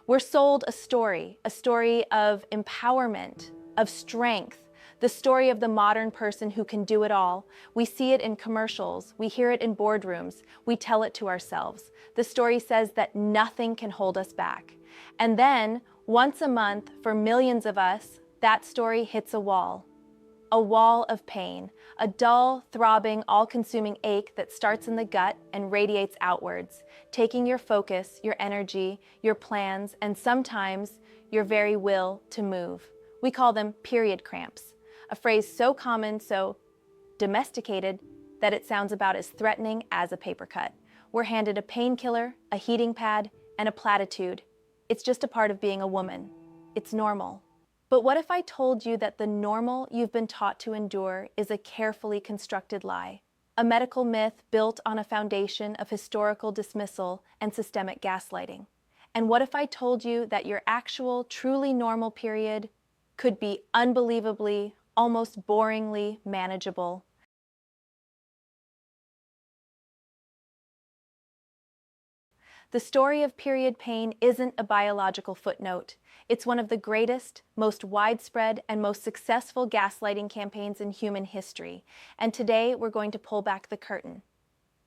We're sold a story of empowerment, of strength, the story of the modern person who can do it all. We see it in commercials, we hear it in boardrooms, we tell it to ourselves. The story says that nothing can hold us back. And then, once a month, for millions of us, that story hits a wall of pain, a dull, throbbing, all-consuming ache that starts in the gut and radiates outwards, taking your focus, your energy, your plans, and sometimes your very will to move. We call them period cramps, a phrase so common, so domesticated, that it sounds about as threatening as a paper cut. We're handed a painkiller, a heating pad, and a platitude. It's just a part of being a woman. It's normal. But what if I told you that the normal you've been taught to endure is a carefully constructed lie? A medical myth built on a foundation of historical dismissal and systemic gaslighting. And what if I told you that your actual, truly normal period could be unbelievably, almost boringly manageable? The story of period pain isn't a biological footnote. It's one of the greatest, most widespread, and most successful gaslighting campaigns in human history. And today, we're going to pull back the curtain.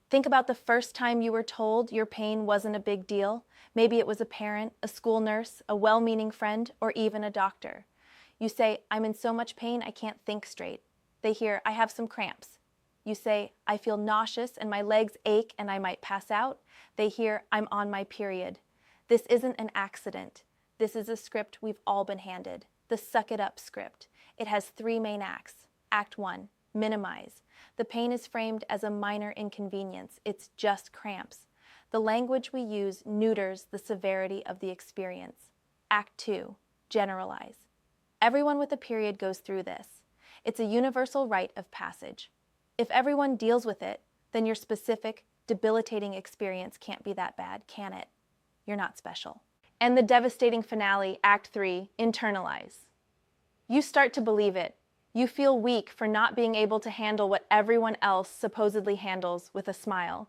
Think about the first time you were told your pain wasn't a big deal. Maybe it was a parent, a school nurse, a well-meaning friend, or even a doctor. You say, "I'm in so much pain I can't think straight." They hear, "I have some cramps." You say, "I feel nauseous and my legs ache and I might pass out." They hear, "I'm on my period." This isn't an accident. This is a script we've all been handed, the suck it up script. It has 3 main acts. Act 1, minimize. The pain is framed as a minor inconvenience. It's just cramps. The language we use neuters the severity of the experience. Act 2, generalize. Everyone with a period goes through this. It's a universal rite of passage. If everyone deals with it, then your specific, debilitating experience can't be that bad, can it? You're not special. And the devastating finale, Act 3, internalize. You start to believe it. You feel weak for not being able to handle what everyone else supposedly handles with a smile.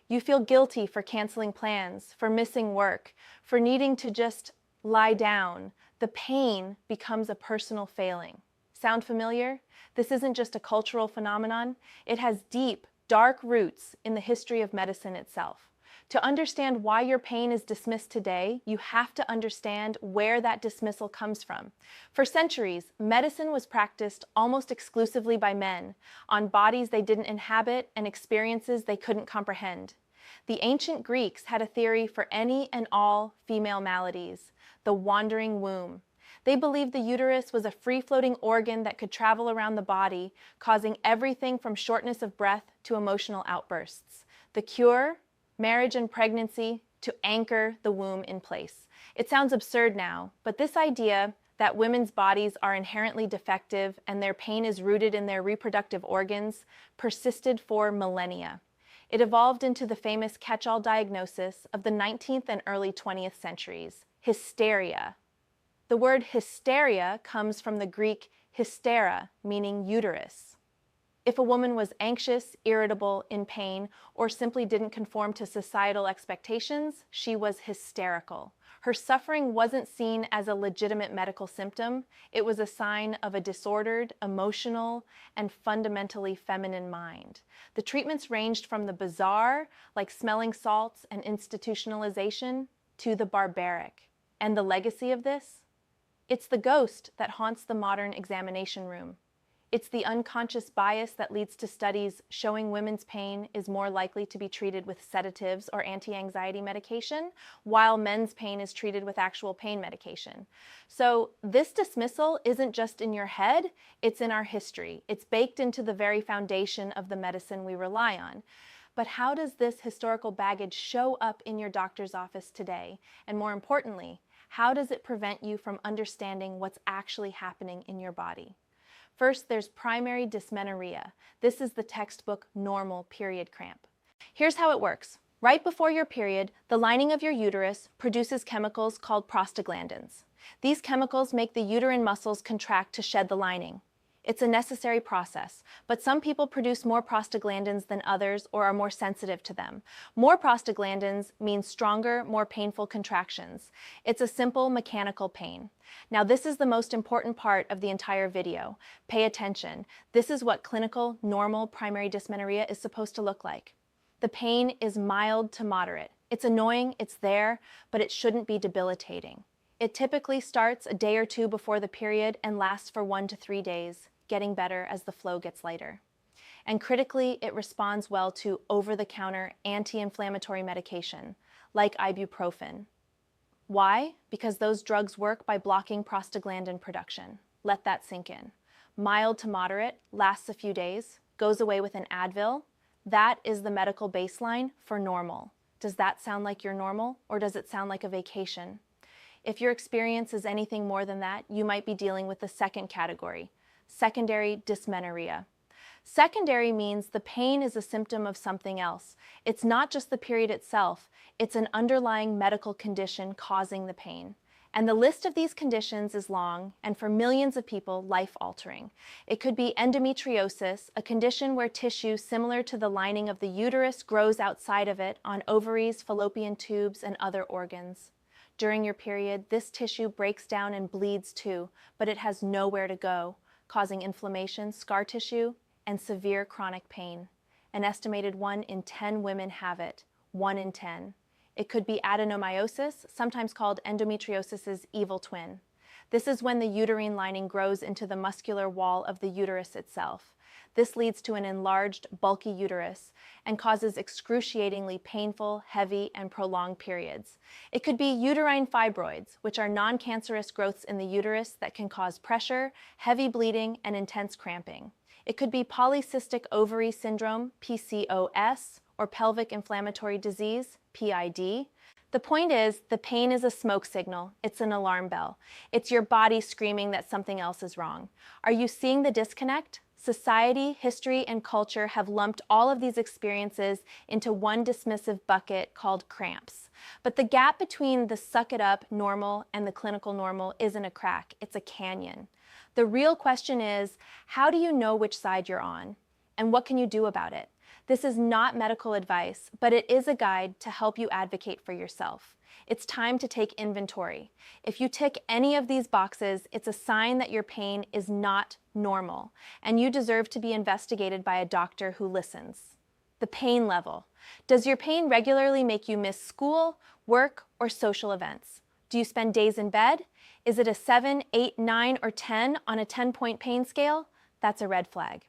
You feel guilty for canceling plans, for missing work, for needing to just lie down. The pain becomes a personal failing. Sound familiar? This isn't just a cultural phenomenon. It has deep, dark roots in the history of medicine itself. To understand why your pain is dismissed today, you have to understand where that dismissal comes from. For centuries, medicine was practiced almost exclusively by men, on bodies they didn't inhabit and experiences they couldn't comprehend. The ancient Greeks had a theory for any and all female maladies, the wandering womb. They believed the uterus was a free-floating organ that could travel around the body, causing everything from shortness of breath to emotional outbursts. The cure? Marriage and pregnancy to anchor the womb in place. It sounds absurd now, but this idea that women's bodies are inherently defective and their pain is rooted in their reproductive organs persisted for millennia. It evolved into the famous catch-all diagnosis of the 19th and early 20th centuries, hysteria. The word hysteria comes from the Greek hystera, meaning uterus. If a woman was anxious, irritable, in pain, or simply didn't conform to societal expectations, she was hysterical. Her suffering wasn't seen as a legitimate medical symptom. It was a sign of a disordered, emotional, and fundamentally feminine mind. The treatments ranged from the bizarre, like smelling salts and institutionalization, to the barbaric. And the legacy of this? It's the ghost that haunts the modern examination room. It's the unconscious bias that leads to studies showing women's pain is more likely to be treated with sedatives or anti-anxiety medication, while men's pain is treated with actual pain medication. So this dismissal isn't just in your head, it's in our history. It's baked into the very foundation of the medicine we rely on. But how does this historical baggage show up in your doctor's office today? And more importantly, how does it prevent you from understanding what's actually happening in your body? First, there's primary dysmenorrhea. This is the textbook normal period cramp. Here's how it works. Right before your period, the lining of your uterus produces chemicals called prostaglandins. These chemicals make the uterine muscles contract to shed the lining. It's a necessary process, but some people produce more prostaglandins than others or are more sensitive to them. More prostaglandins means stronger, more painful contractions. It's a simple mechanical pain. Now, this is the most important part of the entire video. Pay attention. This is what clinical, normal primary dysmenorrhea is supposed to look like. The pain is mild to moderate. It's annoying, it's there, but it shouldn't be debilitating. It typically starts a day or two before the period and lasts for 1 to 3 days, getting better as the flow gets lighter. And critically, it responds well to over-the-counter anti-inflammatory medication, like ibuprofen. Why? Because those drugs work by blocking prostaglandin production. Let that sink in. Mild to moderate, lasts a few days, goes away with an Advil. That is the medical baseline for normal. Does that sound like you're normal, or does it sound like a vacation? If your experience is anything more than that, you might be dealing with the second category, secondary dysmenorrhea. Secondary means the pain is a symptom of something else. It's not just the period itself, it's an underlying medical condition causing the pain. And the list of these conditions is long, and for millions of people, life-altering. It could be endometriosis, a condition where tissue similar to the lining of the uterus grows outside of it on ovaries, fallopian tubes, and other organs. During your period, this tissue breaks down and bleeds too, but it has nowhere to go, causing inflammation, scar tissue, and severe chronic pain. An estimated 1 in 10 women have it, 1 in 10. It could be adenomyosis, sometimes called endometriosis's evil twin. This is when the uterine lining grows into the muscular wall of the uterus itself. This leads to an enlarged, bulky uterus and causes excruciatingly painful, heavy, and prolonged periods. It could be uterine fibroids, which are non-cancerous growths in the uterus that can cause pressure, heavy bleeding, and intense cramping. It could be polycystic ovary syndrome, PCOS, or pelvic inflammatory disease, PID. The point is, the pain is a smoke signal. It's an alarm bell. It's your body screaming that something else is wrong. Are you seeing the disconnect? Society, history, and culture have lumped all of these experiences into one dismissive bucket called cramps. But the gap between the suck-it-up normal and the clinical normal isn't a crack, it's a canyon. The real question is, how do you know which side you're on? And what can you do about it? This is not medical advice, but it is a guide to help you advocate for yourself. It's time to take inventory. If you tick any of these boxes, it's a sign that your pain is not normal, and you deserve to be investigated by a doctor who listens. The pain level. Does your pain regularly make you miss school, work, or social events? Do you spend days in bed? Is it a 7, 8, 9, or 10 on a 10-point pain scale? That's a red flag.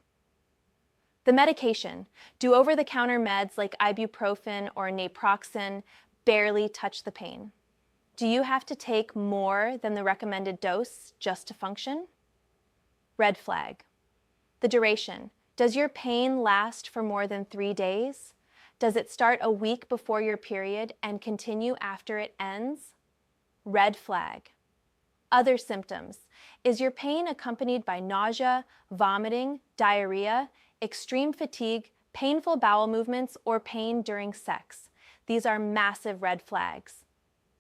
The medication. Do over-the-counter meds like ibuprofen or naproxen barely touch the pain? Do you have to take more than the recommended dose just to function? Red flag. The duration. Does your pain last for more than 3 days? Does it start a week before your period and continue after it ends? Red flag. Other symptoms. Is your pain accompanied by nausea, vomiting, diarrhea, extreme fatigue, painful bowel movements, or pain during sex? These are massive red flags.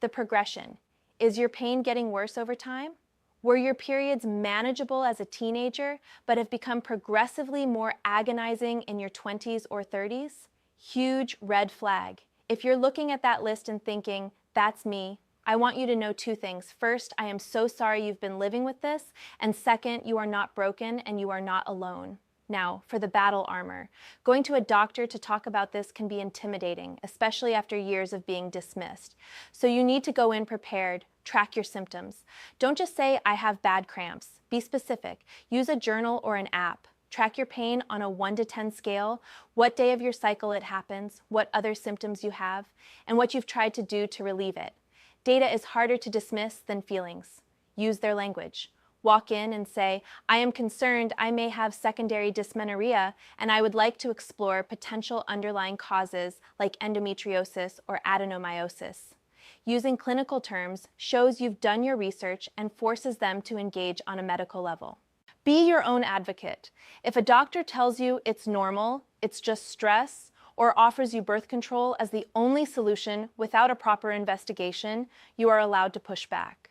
The progression. Is your pain getting worse over time? Were your periods manageable as a teenager, but have become progressively more agonizing in your 20s or 30s? Huge red flag. If you're looking at that list and thinking, that's me, I want you to know 2 things. First, I am so sorry you've been living with this, and second, you are not broken and you are not alone. Now, for the battle armor. Going to a doctor to talk about this can be intimidating, especially after years of being dismissed. So you need to go in prepared, track your symptoms. Don't just say, I have bad cramps. Be specific. Use a journal or an app. Track your pain on a 1 to 10 scale, what day of your cycle it happens, what other symptoms you have, and what you've tried to do to relieve it. Data is harder to dismiss than feelings. Use their language. Walk in and say, I am concerned I may have secondary dysmenorrhea and I would like to explore potential underlying causes like endometriosis or adenomyosis. Using clinical terms shows you've done your research and forces them to engage on a medical level. Be your own advocate. If a doctor tells you it's normal, it's just stress, or offers you birth control as the only solution without a proper investigation, you are allowed to push back.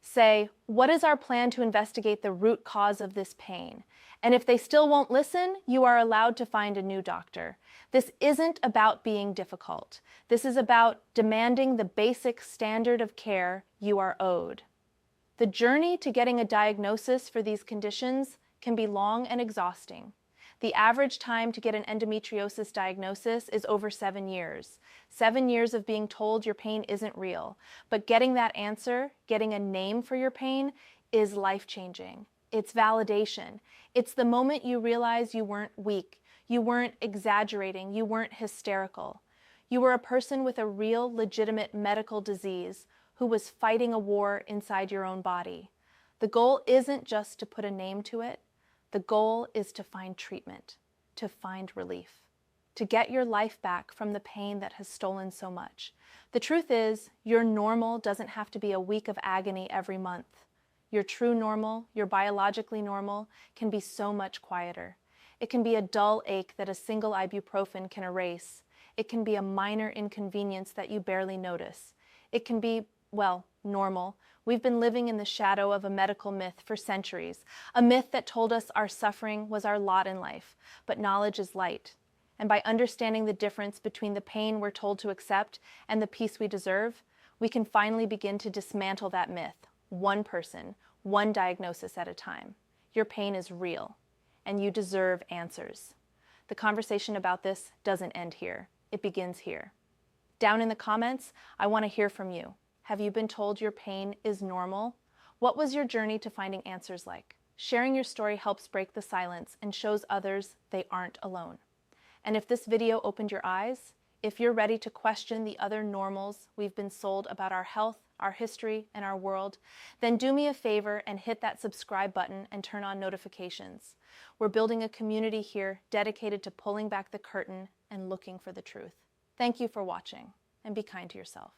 Say, what is our plan to investigate the root cause of this pain? And if they still won't listen, you are allowed to find a new doctor. This isn't about being difficult. This is about demanding the basic standard of care you are owed. The journey to getting a diagnosis for these conditions can be long and exhausting. The average time to get an endometriosis diagnosis is over 7 years. 7 years of being told your pain isn't real. But getting that answer, getting a name for your pain, is life-changing. It's validation. It's the moment you realize you weren't weak, you weren't exaggerating, you weren't hysterical. You were a person with a real, legitimate medical disease who was fighting a war inside your own body. The goal isn't just to put a name to it. The goal is to find treatment, to find relief, to get your life back from the pain that has stolen so much. The truth is, your normal doesn't have to be a week of agony every month. Your true normal, your biologically normal, can be so much quieter. It can be a dull ache that a single ibuprofen can erase. It can be a minor inconvenience that you barely notice. It can be, well, normal. We've been living in the shadow of a medical myth for centuries, a myth that told us our suffering was our lot in life, but knowledge is light. And by understanding the difference between the pain we're told to accept and the peace we deserve, we can finally begin to dismantle that myth, one person, one diagnosis at a time. Your pain is real, and you deserve answers. The conversation about this doesn't end here. It begins here. Down in the comments, I want to hear from you. Have you been told your pain is normal? What was your journey to finding answers like? Sharing your story helps break the silence and shows others they aren't alone. And if this video opened your eyes, if you're ready to question the other normals we've been sold about our health, our history, and our world, then do me a favor and hit that subscribe button and turn on notifications. We're building a community here dedicated to pulling back the curtain and looking for the truth. Thank you for watching, and be kind to yourself.